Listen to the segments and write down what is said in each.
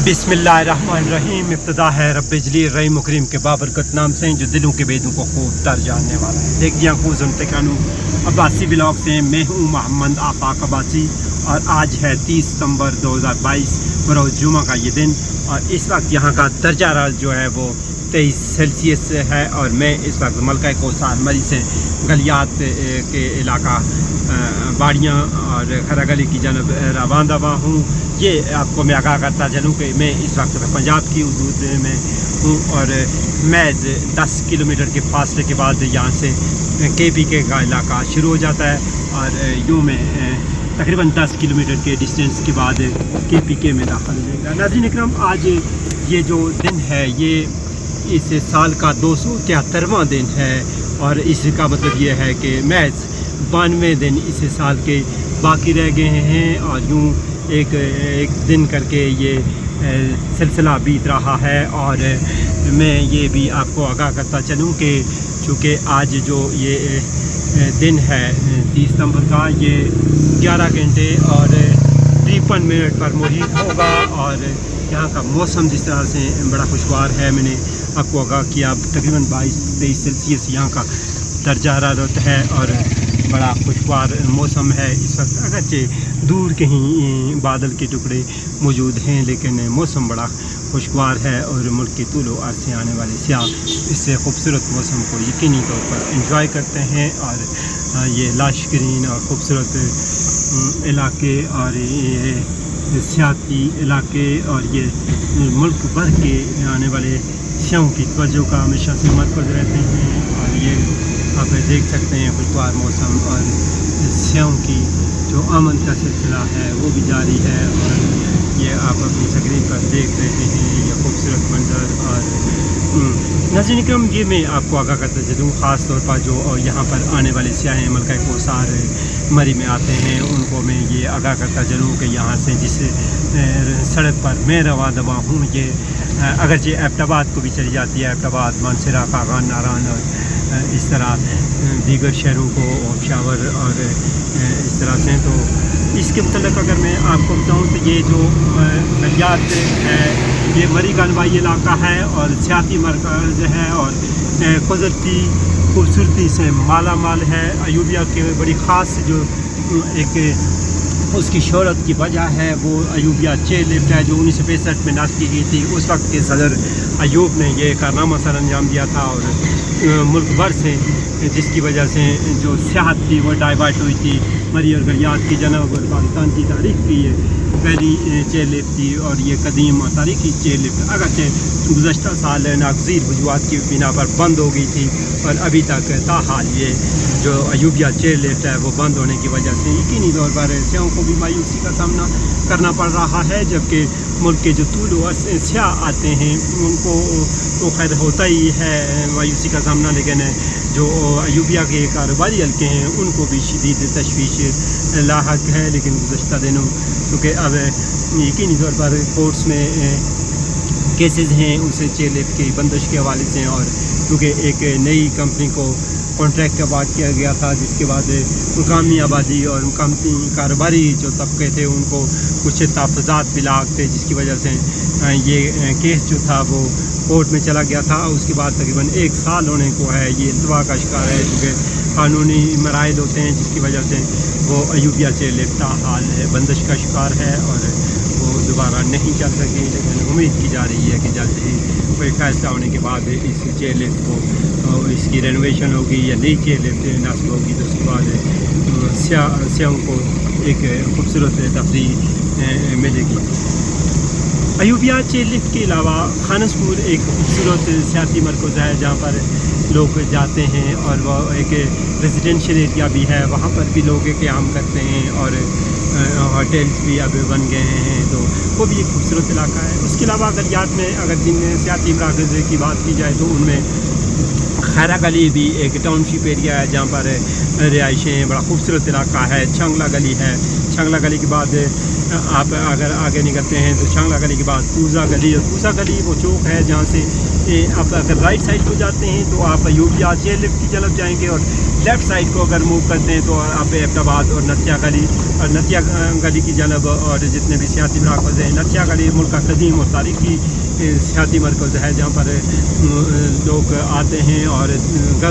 بسم اللہ الرحمن الرحیم. ابتدا ہے رب جلیل رحیم مکرم کے بابرکت نام سے جو دلوں کے بیدوں کو خوب تر جاننے والا ہے. دیکھیے کو سنتے کانو عباسی بلاگ سے میں ہوں محمد آفاق عباسی اور آج ہے 30 ستمبر 2022 بروز جمعہ کا یہ دن اور اس وقت یہاں کا درجہ حرارت جو ہے وہ 23 سیلسیس ہے اور میں اس وقت ملکہ کوثر مری سے گلیات کے علاقہ باڑیاں اور خرا گلی کی جانب روانہ ہوں. یہ آپ کو میں آگاہ کرتا چلوں کہ میں اس وقت پنجاب کی حدود میں ہوں اور محض 10 کلومیٹر کے فاصلے کے بعد یہاں سے کے پی کے کا علاقہ شروع ہو جاتا ہے اور یوں میں تقریباً 10 کلومیٹر کے ڈسٹینس کے بعد کے پی کے میں داخل لے گا. ناظرین اکرام، آج یہ جو دن ہے یہ اس سال کا 273واں دن ہے اور اس کا مطلب یہ ہے کہ محض 92 دن اس سال کے باقی رہ گئے ہیں اور یوں ایک دن کر کے یہ سلسلہ بیت رہا ہے. اور میں یہ بھی آپ کو آگاہ کرتا چلوں کہ چونکہ آج جو یہ دن ہے 30 ستمبر کا یہ 11 گھنٹے اور 53 منٹ پر محیط ہوگا اور یہاں کا موسم جس طرح سے بڑا خوشگوار ہے. میں نے آپ کو آگاہ کیا تقریباً 22-23 سیلسیس یہاں کا درجہ حرارت ہے اور بڑا خوشگوار موسم ہے اس وقت. اگرچہ دور کہیں بادل کے ٹکڑے موجود ہیں لیکن موسم بڑا خوشگوار ہے اور ملک کے طول و عرض سے آنے والے سیاح اس سے خوبصورت موسم کو یقینی طور پر انجوائے کرتے ہیں اور یہ لاشکرین اور خوبصورت علاقے اور یہ سیاحتی علاقے اور یہ ملک بھر کے آنے والے سیاحوں کی توجہ کا ہمیشہ سے مرکز رہتے ہیں. اور یہ آپ دیکھ سکتے ہیں خوشگوار موسم اور سیاحوں کی جو آمد کا سلسلہ ہے وہ بھی جاری ہے اور یہ آپ اپنی سکرین پر دیکھ رہے ہیں یہ خوبصورت منظر. اور ناظرین اکرام، یہ میں آپ کو آگاہ کرتا چلوں خاص طور پر جو یہاں پر آنے والے سیاح ملکہ کوثر مری میں آتے ہیں ان کو میں یہ آگاہ کرتا چلوں کہ یہاں سے جس سڑک پر میں روانہ ہوں یہ اگرچہ ایبٹ آباد کو بھی چلی جاتی ہے، ایبٹ آباد، مانسہرہ، خاقان، ناران اور اس طرح دیگر شہروں کو پشاور اور اس طرح سے. تو اس کے متعلق اگر میں آپ کو بتاؤں تو یہ جو گلیات ہے یہ مری کا نوائی علاقہ ہے اور سیاحتی مرکز ہے اور قدرتی خوبصورتی سے مالا مال ہے. ایوبیہ کے بڑی خاص جو ایک اس کی شہرت کی وجہ ہے وہ ایوبیہ چیئر لفٹ ہے جو 1965 میں نصب کی گئی تھی. اس وقت کے صدر ایوب نے یہ کارنامہ سر انجام دیا تھا اور ملک بھر سے جس کی وجہ سے جو سیاحت تھی وہ ڈائیورٹ ہوئی تھی. مری اور گلیات کی جناب اور پاکستان کی تاریخ کی یہ پہلی چیئر لفٹ تھی اور یہ قدیم اور تاریخی چیئر لفٹ اگرچہ گزشتہ سال ناگزیر وجوہات کی بنا پر بند ہو گئی تھی اور ابھی تک تاحال یہ جو ایوبیہ چیئر لفٹ ہے وہ بند ہونے کی وجہ سے یقینی طور پر سیاحوں کو بھی مایوسی کا سامنا کرنا پڑ رہا ہے. جبکہ ملک کے جو طول و عرض سیاح آتے ہیں ان کو تو خیر ہوتا ہی ہے مایوسی کا سامنا، لیکن جو ایوبیہ کے کاروباری حلقے ہیں ان کو بھی شدید تشویش لاحق ہے. لیکن گزشتہ دنوں کیونکہ اب یقینی طور پر کورٹس میں کیسز ہیں اسے چیئر لفٹ کی بندش کے حوالے سے اور کیونکہ ایک نئی کمپنی کو کانٹریکٹ آباد کیا گیا تھا جس کے بعد مقامی آبادی اور مقامی کاروباری جو طبقے تھے ان کو کچھ تحفظات بھی لاحق تھے جس کی وجہ سے یہ کیس جو تھا وہ کورٹ میں چلا گیا تھا. اس کے بعد تقریباً 1 سال ہونے کو ہے یہ التوا کا شکار ہے کیونکہ قانونی مراحل ہوتے ہیں جس کی وجہ سے وہ ایوبیہ چیئر لفٹ حال ہے بندش کا شکار ہے اور وہ دوبارہ نہیں چل سکی. لیکن امید کی جا رہی ہے کہ جلد ہی کوئی فیصلہ ہونے کے بعد اس چیئر لفٹ کو اس کی رینوویشن ہوگی یا نئی چیئر لفٹ نصب ہوگی تو اس کے بعد سیاحوں کو ایک خوبصورت تفریح ملے گی. ایوبیہ چیئر لفٹ کے علاوہ خانس پور ایک خوبصورت سیاحتی مرکز ہے جہاں پر لوگ جاتے ہیں اور وہ ایک ریزیڈینشیل ایریا بھی ہے، وہاں پر بھی لوگ قیام کرتے ہیں اور ہوٹلس بھی اب بن گئے ہیں تو وہ بھی ایک خوبصورت علاقہ ہے. اس کے علاوہ گلیات میں اگر جن سیاحتی مراکز کی بات کی جائے تو ان میں खैरा गली भी एक टाउनशिप एरिया है जहाँ पर रिहाइशें, बड़ा खूबसूरत इलाका है। छंगला गली है, छंगला गली के बाद आप अगर आगे निकलते हैं तो छंगला गली के बाद पूजा गली, और पूजा गली वो चौक है जहाँ से आप अगर राइट साइड को जाते हैं तो आप यूबिया चेयर लिफ्ट की तरफ जाएंगे, और लेफ़्ट साइड को अगर मूव करते हैं तो आप एबटाबाद और नथिया गली, और नथिया गली की जानब और जितने भी सियाती मराकज़ हैं। नथिया गली मुल्क का कदीम और तारीख़ी सियाती मरकज़ है जहाँ पर लोग आते हैं, और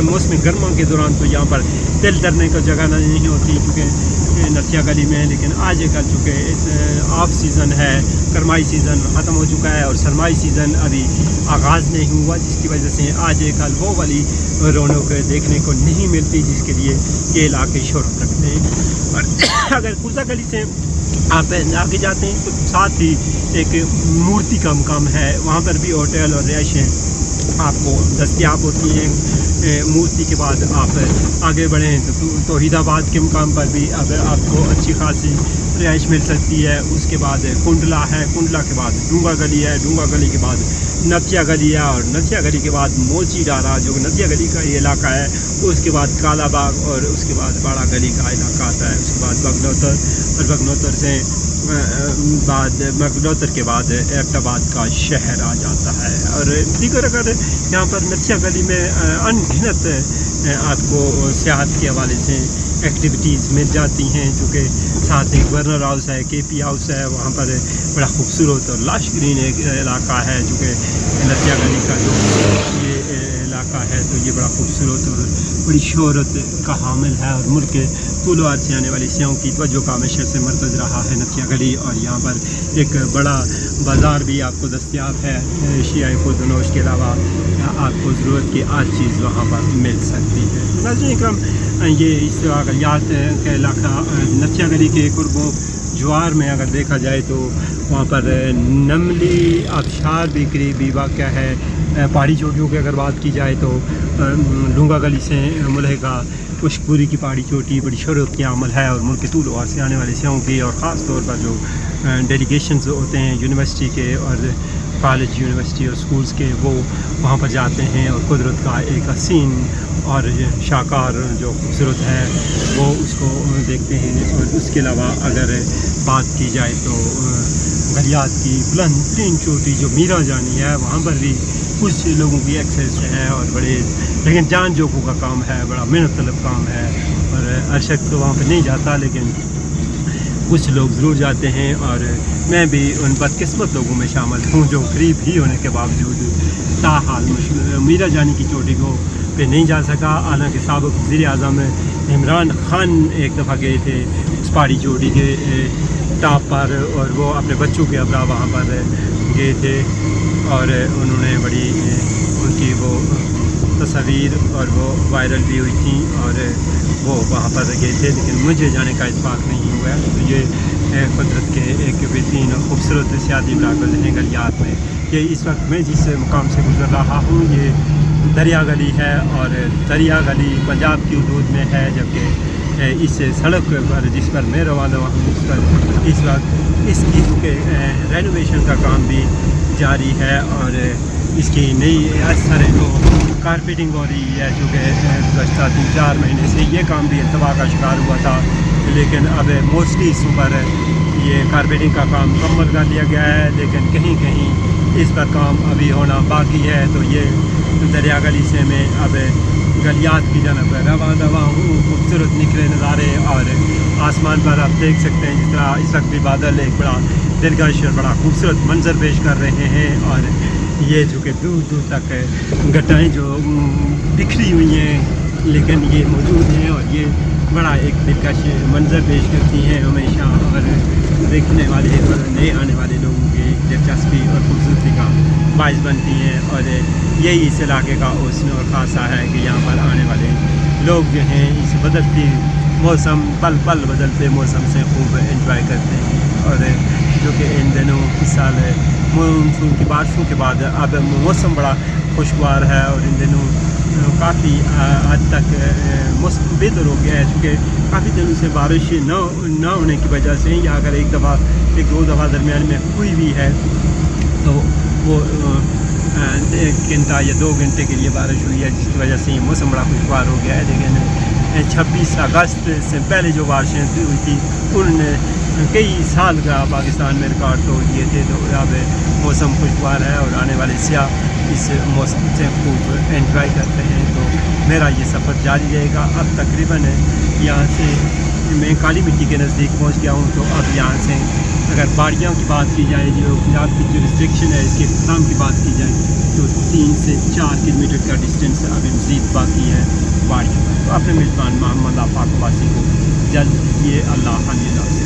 मौसम गर्मा के दौरान तो यहाँ पर तिल तरने को जगह नहीं होती क्योंकि नथिया गली में। लेकिन आज कल चूँकि ऑफ सीज़न है, करमाई सीज़न ख़त्म हो चुका है और सरमाई सीज़न अभी आगाज़ नहीं हुआ, जिसकी वजह से आज कल वो वाली रौनक देखने को नहीं मिलती जिसके लिए ये इलाके शोहरत रखते हैं। और अगर पूजा गली से आप आगे जाते हैं तो साथ ही एक मूर्ति का मकाम है, वहाँ पर भी होटल और रिहाइशें आपको दस्तयाब होती हैं। मूर्ति के बाद आप आगे बढ़ें तो तौहीदाबाद के मुकाम पर भी अब आपको अच्छी खासी रिहाइश मिल सकती है। उसके बाद कुंडला है, कुंडला के बाद डूंगा गली है, डूंगा गली के बाद नथिया गली है, और नथिया गली के बाद मोची डारा जो नथिया गली का ये इलाका है। उसके बाद काला बाग, और उसके बाद बड़ा गली का इलाका आता है। उसके बाद बगनौतर, और बगनौतर से बगनौतर के बाद एबटाबाद का शहर आ जाता है। और दीगर अगर यहाँ पर नथिया गली में अनगिनत आपको सियाहत के हवाले से एक्टिविटीज़ मिल जाती हैं, चूँकि साथ एक वर्नर हाउस है, KP हाउस है, वहाँ पर बड़ा खूबसूरत और लाश ग्रीन एक इलाका है। चूँकि नथिया गली का जो ये इलाका है तो ये बड़ा खूबसूरत और बड़ी शोहरत का हामिल है, और मुल्क के तूलो अर्ज़ से आने वाली सियाहों की तवज्जो का हमेशा से मरकज़ रहा है नथिया गली। और यहाँ पर एक बड़ा बाज़ार भी आपको दस्तयाब है, एशियाई खुर्दनोश के अलावा आपको ज़रूरत की हर चीज़ वहाँ पर मिल सकती है। नाज़रीन इकराम, ये इस गलियात का इलाका नथिया गली के कुर्बो ज्वार में अगर देखा जाए तो वहाँ पर नमली आबशार भी करीबी वाक़या है। पहाड़ी चोटियों की अगर बात की जाए तो डूंगा गली से मुलहका पुष्पपुरी की पहाड़ी चोटी बड़ी शोहरत की अमल है, और मुल्क के तूल और से आने वाले सियाहों की, और ख़ास तौर पर जो डेलीगेशंस होते हैं यूनिवर्सिटी के और कॉलेज यूनिवर्सिटी और स्कूल्स के, वो वहाँ पर जाते हैं और कुदरत का एक हसीन और शाकार जो खूबसूरत है वो उसको देखते हैं। और उसके अलावा अगर बात की जाए तो गलियात की बुलंद तरीन चोटी जो मीरा जानी है, वहाँ पर भी कुछ लोगों की एक्सेस है, और बड़े लेकिन जान जोखों का काम है, बड़ा मेहनत तलब काम है, और हर शख्स तो वहाँ पर नहीं जाता, लेकिन कुछ लोग ज़रूर जाते हैं। और मैं भी उन बदकिस्मत लोगों में शामिल हूँ जो गरीब ही होने के बावजूद ताहाल मीरा जानी की चोटी को पे नहीं जा सका। हालांकि साबिक़ वज़ीर-ए-आज़म इमरान खान एक दफ़ा गए थे उस पहाड़ी चोटी के टॉप पर, और वो अपने बच्चों के अबरा वहाँ पर गए थे, और उन्होंने बड़ी उनकी वो तस्वीर और वो वायरल भी हुई थी, और वो वहाँ पर गए थे, लेकिन मुझे जाने का इत्फाक नहीं हुआ। तो ये कुदरत के एक बेहतरीन और ख़ूबसूरत सियाती मराकज़ हैं गलियात में। ये इस वक्त मैं जिस मुकाम से गुज़र रहा हूँ ये दरिया गली है, और दरिया गली पंजाब की हदूद में है, जबकि इस सड़क पर जिस पर मैं रवाना हूँ उस पर इस वक्त इसकी चूँकि रेनोवेशन का काम भी जारी है, और इसकी नई असर को कारपेटिंग हो रही है, चूँकि गुज़श्ता 3-4 महीने से ये काम भी इल्तवा का शिकार हुआ था, लेकिन अब मोस्टली इस पर ये कारपेटिंग का काम मुकम्मल कर लिया गया है, लेकिन कहीं कहीं इस पर काम अभी होना बाकी है। तो ये दरिया गली से मैं अब गलियात की जानब रवा हूँ। खूबसूरत निकले नज़ारे, और आसमान पर आप देख सकते हैं जिस तरह इस वक्त भी बादल एक बड़ा दिलकश और बड़ा खूबसूरत मंजर पेश कर रहे हैं, और ये जो कि दूर दूर तक घटाएँ जो बिखरी हुई हैं लेकिन ये मौजूद हैं, और ये बड़ा एक दिलकश मंजर पेश करती हैं हमेशा, और देखने वाले और नए आने वाले लोगों की दिलचस्पी और खूबसूरती का बाइस बनती हैं। और यही इस इलाके का हुस्न और ख़ासा है कि यहाँ पर आने वाले लोग जो हैं इस बदलती मौसम पल पल बदलते मौसम से खूब एंजॉय करते हैं। और जो कि इन दिनों इस साल मानसून की बारिशों के बाद अब मौसम बड़ा खुशगवार है, और इन दिनों काफ़ी हद तक मौसम बेहतर हो गया है, चूँकि काफ़ी दिनों से बारिश न होने की वजह से, या अगर एक दो दफ़ा दरमियान में हुई भी है तो वो 1 گھنٹہ یا 2 گھنٹے کے لیے بارش ہوئی ہے، جس کی وجہ سے یہ موسم بڑا خوشگوار ہو گیا ہے. لیکن 26 اگست سے پہلے جو بارشیں ہوئی تھی ان نے کئی سال کا پاکستان میں ریکارڈ توڑ دیے تھے. تو اب موسم خوشگوار ہے اور آنے والے سیاح اس موسم سے خوب انجوائے کرتے ہیں. تو میرا یہ سفر جاری رہے گا. اب تقریباً یہاں سے میں کالی مٹی کے نزدیک پہنچ گیا ہوں. تو اب یہاں سے اگر باڑیوں کی بات کی جائے، جو پنجاب کی جو ریسٹرکشن ہے اس کے اختتام کی بات کی جائے، تو 3 سے 4 کلومیٹر کا ڈسٹینس ابھی مزید باقی ہے باڑیوں کا. تو اپنے میزبان محمد آفاق عباسی کو جلد یہ اللہ حافظ.